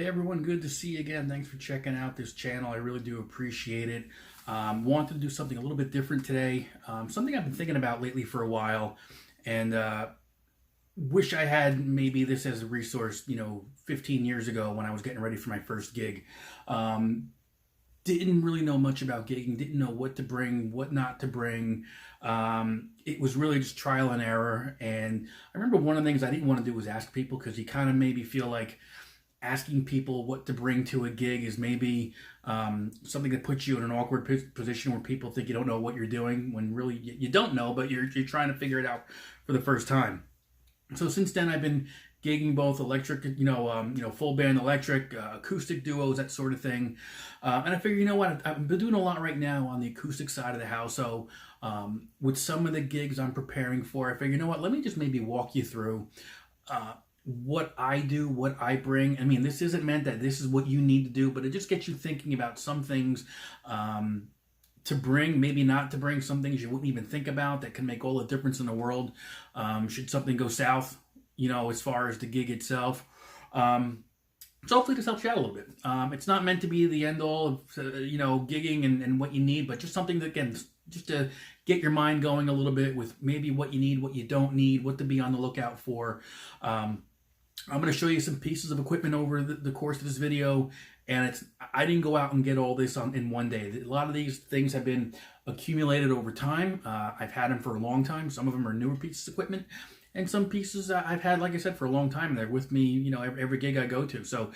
Hey everyone, good to see you again. Thanks for checking out this channel. I really do appreciate it. Wanted to do something a little bit different today. Something I've been thinking about lately for a while, and wish I had maybe this as a resource, 15 years ago when I was getting ready for my first gig. Didn't really know much about gigging, didn't know what to bring, what not to bring. It was really just trial and error. And I remember one of the things I didn't want to do was ask people, because you kind of maybe feel like asking people what to bring to a gig is maybe something that puts you in an awkward position where people think you don't know what you're doing, when really you don't know, but you're trying to figure it out for the first time. So since then, I've been gigging both electric, full band electric, acoustic duos, that sort of thing. And I figure, you know what, I've been doing a lot right now on the acoustic side of the house. So with some of the gigs I'm preparing for, I figure, you know what, let me just maybe walk you through what I do, what I bring. I mean, this isn't meant that this is what you need to do, but it just gets you thinking about some things to bring, maybe not to bring, some things you wouldn't even think about that can make all the difference in the world should something go south, as far as the gig itself. So hopefully this helps you out a little bit. It's not meant to be the end all of, gigging and what you need, but just something that, again, just to get your mind going a little bit with maybe what you need, what you don't need, what to be on the lookout for. I'm going to show you some pieces of equipment over the course of this video, and I didn't go out and get all this in one day. A lot of these things have been accumulated over time. I've had them for a long time. Some of them are newer pieces of equipment, and some pieces I've had, like I said, for a long time. They're with me, every gig I go to. So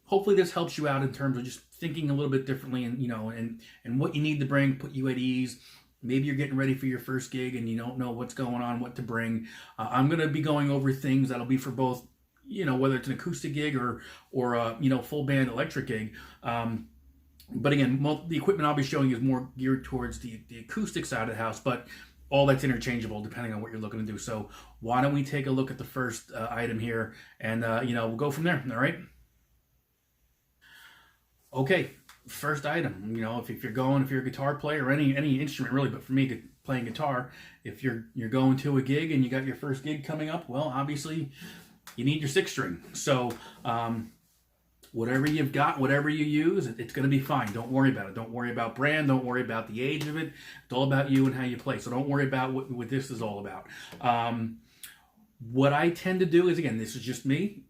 hopefully this helps you out in terms of just thinking a little bit differently, and what you need to bring, put you at ease. Maybe you're getting ready for your first gig and you don't know what's going on, what to bring. I'm going to be going over things that'll be for both, whether it's an acoustic gig or a full band electric gig. But again, the equipment I'll be showing you is more geared towards the acoustic side of the house, but all that's interchangeable depending on what you're looking to do. So why don't we take a look at the first item here, and we'll go from there. All right. Okay, first item. If you're a guitar player or any instrument really, but for me, playing guitar, if you're going to a gig and you got your first gig coming up, well, obviously you need your six string. So whatever you've got, whatever you use, it's going to be fine. Don't worry about it. Don't worry about brand. Don't worry about the age of it. It's all about you and how you play. So don't worry about what this is all about. What I tend to do is, again, this is just me.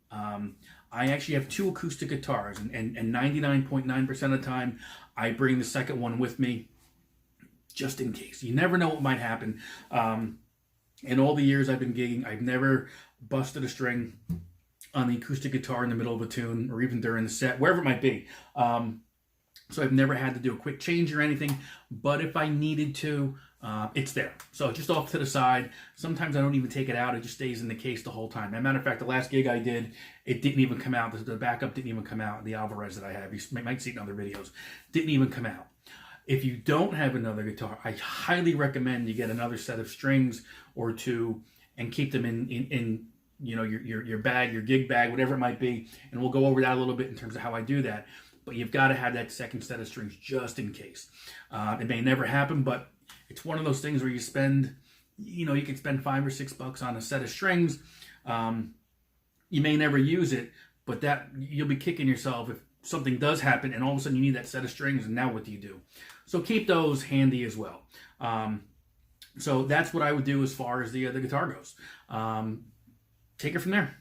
I actually have two acoustic guitars, and 99.9% of the time, I bring the second one with me just in case. You never know what might happen. In all the years I've been gigging, I've never busted a string on the acoustic guitar in the middle of a tune, or even during the set, wherever it might be. So I've never had to do a quick change or anything, but if I needed to, it's there. So just off to the side. Sometimes I don't even take it out. It just stays in the case the whole time. As a matter of fact, the last gig I did, it didn't even come out. The backup didn't even come out. The Alvarez that I have, you might see it in other videos, didn't even come out. If you don't have another guitar, I highly recommend you get another set of strings or two and keep them in your bag, your gig bag, whatever it might be. And we'll go over that a little bit in terms of how I do that. But you've got to have that second set of strings just in case. It may never happen, but it's one of those things where you spend, you can spend $5 or $6 on a set of strings. You may never use it, but that you'll be kicking yourself if something does happen and all of a sudden you need that set of strings, and now what do you do? So keep those handy as well. So that's what I would do as far as the guitar goes. Take it from there.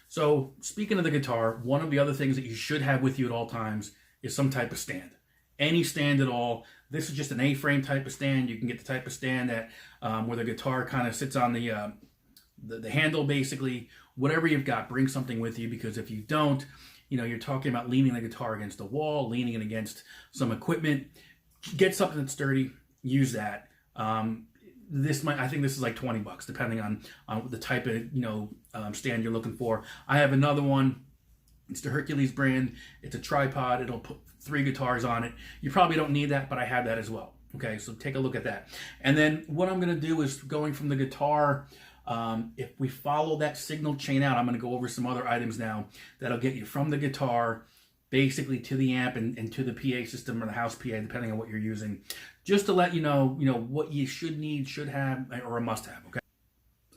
So speaking of the guitar, one of the other things that you should have with you at all times is some type of stand. Any stand at all. This is just an A-frame type of stand. You can get the type of stand that where the guitar kind of sits on the handle, basically. Whatever you've got, bring something with you, because if you don't, you're talking about leaning the guitar against the wall, leaning it against some equipment. Get something that's sturdy. Use that. I think this is like $20, depending on the type of stand you're looking for. I have another one. It's the Hercules brand. It's a tripod. It'll put 3 guitars on it. You probably don't need that, but I have that as well. Okay, so take a look at that. And then what I'm going to do is, going from the guitar, if we follow that signal chain out, I'm going to go over some other items now that'll get you from the guitar basically to the amp and to the PA system, or the house PA, depending on what you're using, just to let you know, what you should need, should have, or a must have. Okay.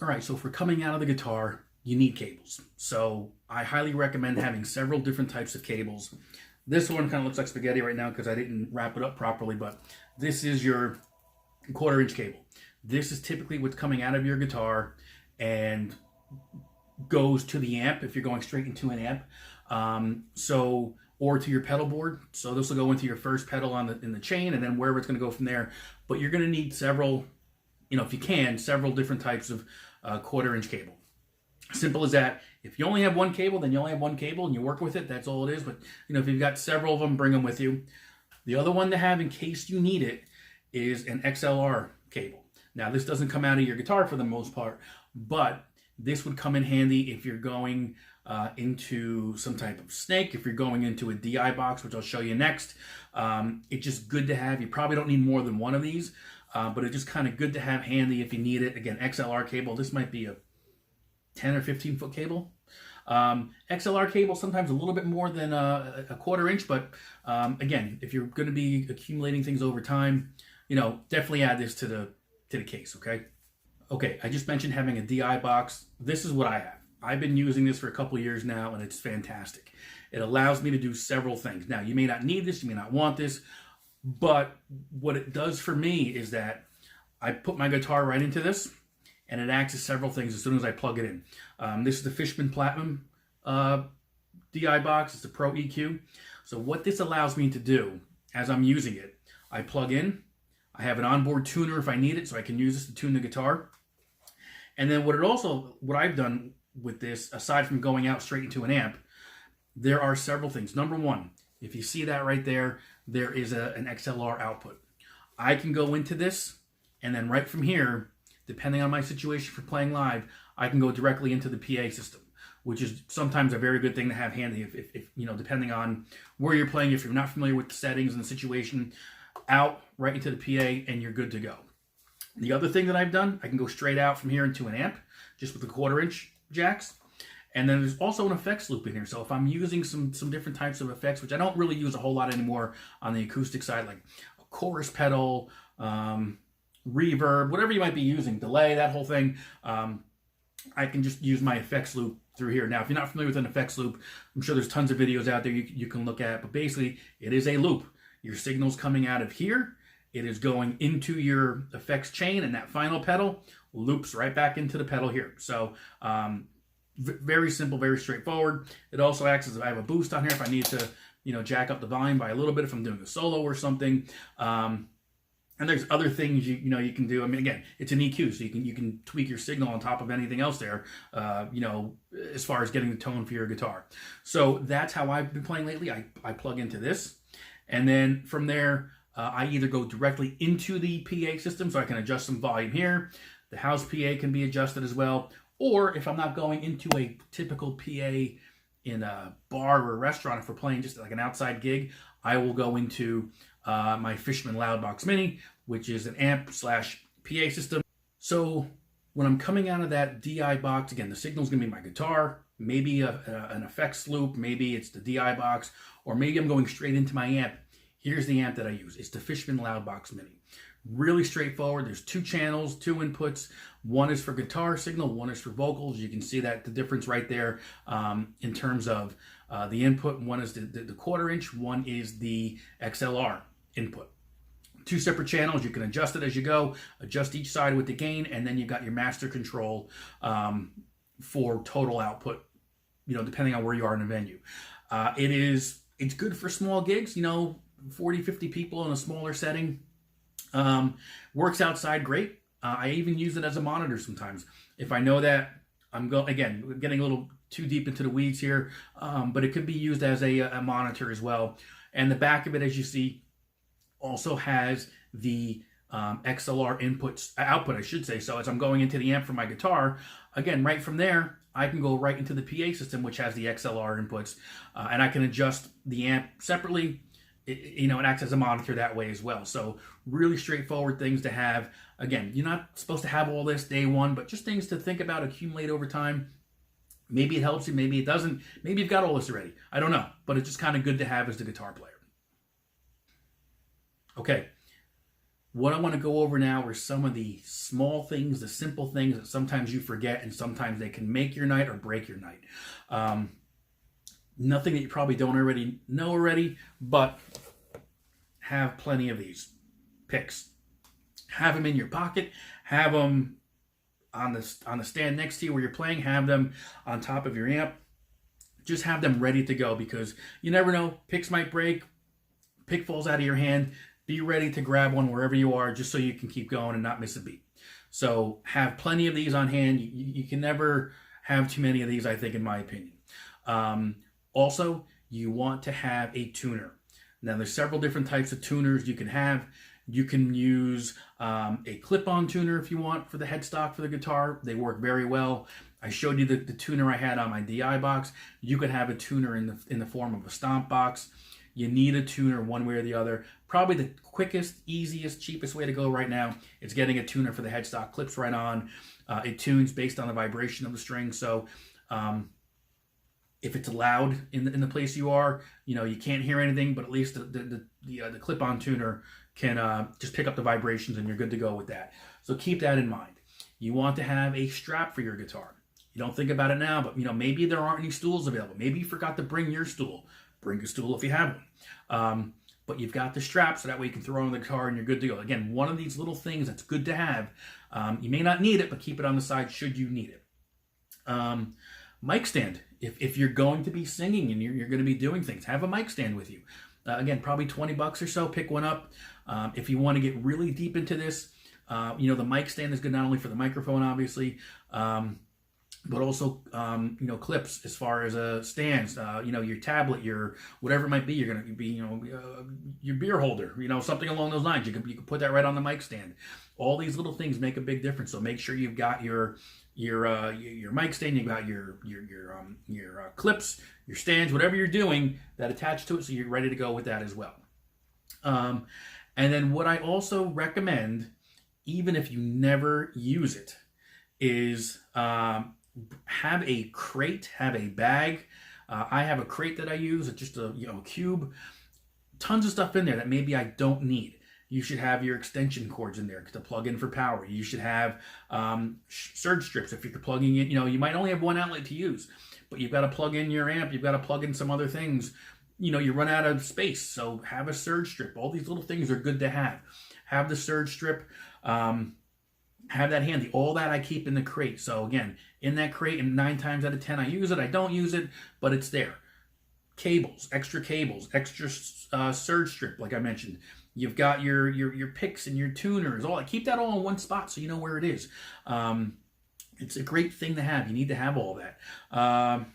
All right. So if we're coming out of the guitar, you need cables. So I highly recommend having several different types of cables. This one kind of looks like spaghetti right now because I didn't wrap it up properly, but this is your 1/4 inch cable. This is typically what's coming out of your guitar and goes to the amp if you're going straight into an amp. Or to your pedal board. So this will go into your first pedal in the chain, and then wherever it's going to go from there. But you're going to need several, if you can, several different types of 1/4 inch cable. Simple as that. If you only have one cable, then you only have one cable and you work with it. That's all it is. But if you've got several of them, bring them with you. The other one to have in case you need it is an XLR cable. Now this doesn't come out of your guitar for the most part, but this would come in handy if you're going into some type of snake, if you're going into a DI box, which I'll show you next. It's just good to have. You probably don't need more than one of these, but it's just kind of good to have handy if you need it. Again, XLR cable. This might be a 10 or 15 foot cable. XLR cable sometimes a little bit more than a 1/4 inch, but again, if you're going to be accumulating things over time, definitely add this to the case. Okay, I just mentioned having a DI box. This is what I have. I've been using this for a couple years now, and it's fantastic. It allows me to do several things. Now, you may not need this, you may not want this, but what it does for me is that I put my guitar right into this, and it acts as several things as soon as I plug it in. This is the Fishman Platinum DI box. It's a Pro EQ. So what this allows me to do as I'm using it, I plug in. I have an onboard tuner if I need it, so I can use this to tune the guitar. And then what I've done with this, aside from going out straight into an amp, there are several things. Number one, if you see that right there, there is an XLR output. I can go into this, and then right from here, depending on my situation for playing live, I can go directly into the PA system, which is sometimes a very good thing to have handy if depending on where you're playing, if you're not familiar with the settings and the situation, out right into the PA and you're good to go. The other thing that I've done, I can go straight out from here into an amp just with the 1/4 inch jacks. And then there's also an effects loop in here. So if I'm using some different types of effects, which I don't really use a whole lot anymore on the acoustic side, like a chorus pedal, reverb, whatever you might be using, delay, that whole thing, I can just use my effects loop through here. Now, if you're not familiar with an effects loop, I'm sure there's tons of videos out there you can look at, but basically it is a loop. Your signal's coming out of here, it is going into your effects chain, and that final pedal loops right back into the pedal here. So very simple, very straightforward. It also acts as if I have a boost on here if I need to, jack up the volume by a little bit if I'm doing a solo or something. And there's other things you can do. I mean, again, it's an EQ, so you can tweak your signal on top of anything else there. As far as getting the tone for your guitar. So that's how I've been playing lately. I plug into this, and then from there, I either go directly into the PA system, so I can adjust some volume here. The house PA can be adjusted as well. Or if I'm not going into a typical PA in a bar or a restaurant, if we're playing just like an outside gig, I will go into my Fishman Loudbox Mini, which is an amp/PA system. So when I'm coming out of that DI box, again, the signal's going to be my guitar, maybe an effects loop, maybe it's the DI box, or maybe I'm going straight into my amp. Here's the amp that I use. It's the Fishman Loudbox Mini. Really straightforward. There's 2 channels, 2 inputs. One is for guitar signal, one is for vocals. You can see that the difference right there in terms of the input. One is the 1/4 inch, one is the XLR input. 2 separate channels. You can adjust it as you go, adjust each side with the gain, and then you've got your master control for total output, depending on where you are in a venue. It's good for small gigs, 40, 50 people in a smaller setting. Works outside great. I even use it as a monitor sometimes. If I know that again, getting a little too deep into the weeds here, but it could be used as a monitor as well. And the back of it, as you see, also has the XLR output, I should say. So as I'm going into the amp for my guitar, again, right from there, I can go right into the PA system, which has the XLR inputs, and I can adjust the amp separately. It acts as a monitor that way as well. So really straightforward things to have. Again, you're not supposed to have all this day one, but just things to think about, accumulate over time. Maybe it helps you, maybe it doesn't. Maybe you've got all this already. I don't know, but it's just kind of good to have as the guitar player. Okay, what I want to go over now are some of the small things, the simple things that sometimes you forget, and sometimes they can make your night or break your night. Nothing that you probably don't already know already, but have plenty of these picks. Have them in your pocket. Have them on the stand next to you where you're playing. Have them on top of your amp. Just have them ready to go, because you never know. Picks might break. Pick falls out of your hand. Be ready to grab one wherever you are, just so you can keep going and not miss a beat. So have plenty of these on hand. You can never have too many of these, I think, in my opinion. Also, you want to have a tuner. Now, there's several different types of tuners you can have. You can use a clip-on tuner if you want for the headstock for the guitar. They work very well. I showed you the tuner I had on my DI box. You could have a tuner in the form of a stomp box. You need a tuner one way or the other. Probably the quickest, easiest, cheapest way to go right now is getting a tuner for the headstock. Clips right on. It tunes based on the vibration of the string. So if it's loud in the place you are, you can't hear anything, but at least the clip-on tuner can just pick up the vibrations, and you're good to go with that. So keep that in mind. You want to have a strap for your guitar. You don't think about it now, but maybe there aren't any stools available. Maybe you forgot to bring your stool. Bring a stool if you have one. But you've got the strap, so that way you can throw it on the guitar and you're good to go. Again, one of these little things that's good to have. You may not need it, but keep it on the side should you need it. Mic stand. If you're going to be singing and you're going to be doing things, have a mic stand with you. Again, probably $20 or so. Pick one up. If you want to get really deep into this, the mic stand is good not only for the microphone, obviously, but also, clips as far as stands, your tablet, your whatever it might be. You're going to be, your beer holder, something along those lines. You can put that right on the mic stand. All these little things make a big difference. So make sure you've got your mic stand, you've got your clips, your stands, whatever you're doing that attach to it, so you're ready to go with that as well. And then what I also recommend, even if you never use it, is have a crate, have a bag. I have a crate that I use. It's just a cube. Tons of stuff in there that maybe I don't need. You should have your extension cords in there to plug in for power. You should have surge strips if you're plugging in. You might only have one outlet to use, but you've got to plug in your amp. You've got to plug in some other things. You run out of space, so have a surge strip. All these little things are good to have. Have the surge strip. Have that handy. All that I keep in the crate. So again, in that crate, and 9 times out of 10 I use it. I don't use it, but it's there. Cables, extra surge strip, like I mentioned. You've got your picks and your tuners. All that. Keep that all in one spot so you know where it is. It's a great thing to have. You need to have all that.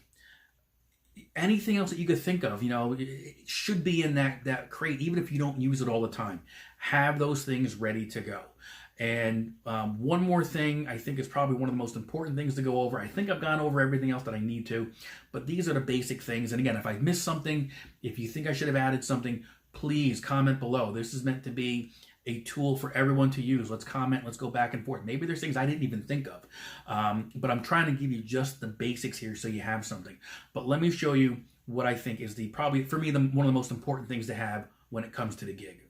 Anything else that you could think of, it should be in that crate, even if you don't use it all the time. Have those things ready to go. And one more thing, I think is probably one of the most important things to go over. I think I've gone over everything else that I need to, but these are the basic things. And again, if I missed something, if you think I should have added something, please comment below. This is meant to be a tool for everyone to use. Let's comment, let's go back and forth. Maybe there's things I didn't even think of, but I'm trying to give you just the basics here so you have something. But let me show you what I think is probably, for me, one of the most important things to have when it comes to the gig.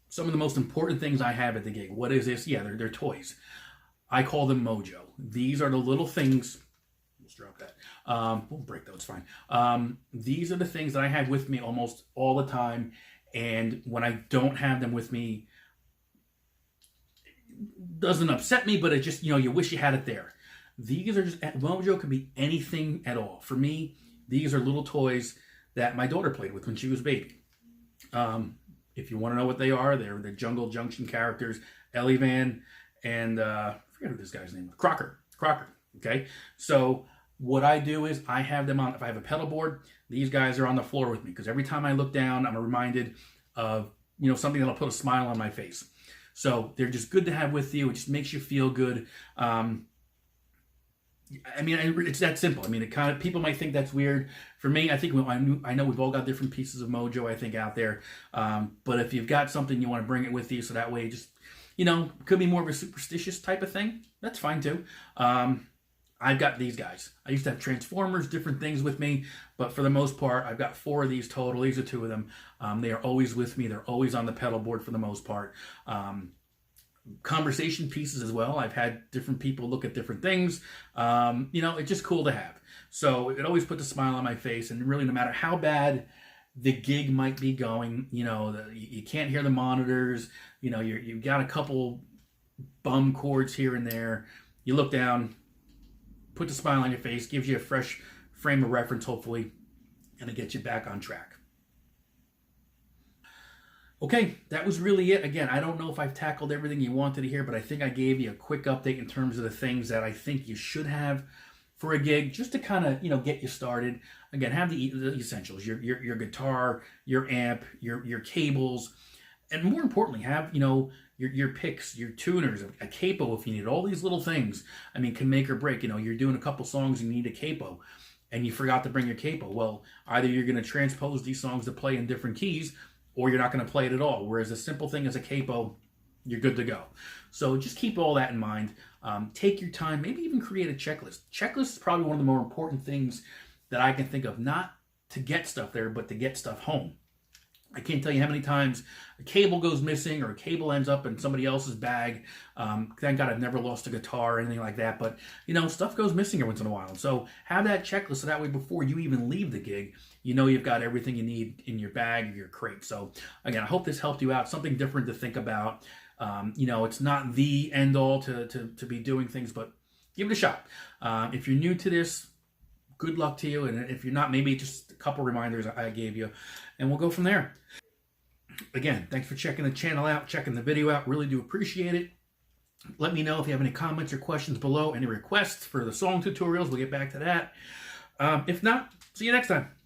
Some of the most important things I have at the gig. What is this? Yeah, they're toys. I call them mojo. These are the little things. Let's drop that. We'll break those, fine. These are the things that I have with me almost all the time. And when I don't have them with me, it doesn't upset me, but it just, you wish you had it there. These are just, mojo can be anything at all. For me, these are little toys that my daughter played with when she was a baby. If you want to know what they are, they're the Jungle Junction characters, Ellie Van, and I forget who this guy's name was. Crocker. Okay, so what I do is I have them on. If I have a pedal board, these guys are on the floor with me, because every time I look down, I'm reminded of something that'll put a smile on my face. So they're just good to have with you. It just makes you feel good. It's that simple. It people might think that's weird. For me, I think I know we've all got different pieces of mojo, I think, out there. But if you've got something, you want to bring it with you, so that way, just could be more of a superstitious type of thing. That's fine too. I've got these guys. I used to have Transformers, different things with me, but for the most part, I've got 4 of these total. These are 2 of them. They are always with me. They're always on the pedal board for the most part. conversation pieces as well. I've had different people look at different things. It's just cool to have. So it always puts a smile on my face. And really, no matter how bad the gig might be going, you can't hear the monitors. You've got a couple bum chords here and there. You look down, put the smile on your face, gives you a fresh frame of reference, hopefully, and it gets you back on track. Okay, that was really it. Again, I don't know if I've tackled everything you wanted to hear, but I think I gave you a quick update in terms of the things that I think you should have for a gig, just to kind of get you started. Again, have the essentials: your guitar, your amp, your cables, and more importantly, have your picks, your tuners, a capo if you need. All these little things, can make or break. You're doing a couple songs and you need a capo, and you forgot to bring your capo. Well, either you're going to transpose these songs to play in different keys, or you're not going to play it at all. Whereas a simple thing as a capo, you're good to go. So just keep all that in mind. Take your time. Maybe even create a checklist. Checklist is probably one of the more important things that I can think of, not to get stuff there, but to get stuff home. I can't tell you how many times a cable goes missing or a cable ends up in somebody else's bag. Thank God I've never lost a guitar or anything like that. But, stuff goes missing every once in a while. So have that checklist so that way before you even leave the gig, you've got everything you need in your bag or your crate. So, again, I hope this helped you out. Something different to think about. It's not the end all to be doing things, but give it a shot. If you're new to this, good luck to you. And if you're not, maybe just a couple reminders I gave you, and we'll go from there. Again, thanks for checking the channel out, checking the video out. Really do appreciate it. Let me know if you have any comments or questions below, any requests for the song tutorials. We'll get back to that. If not, see you next time.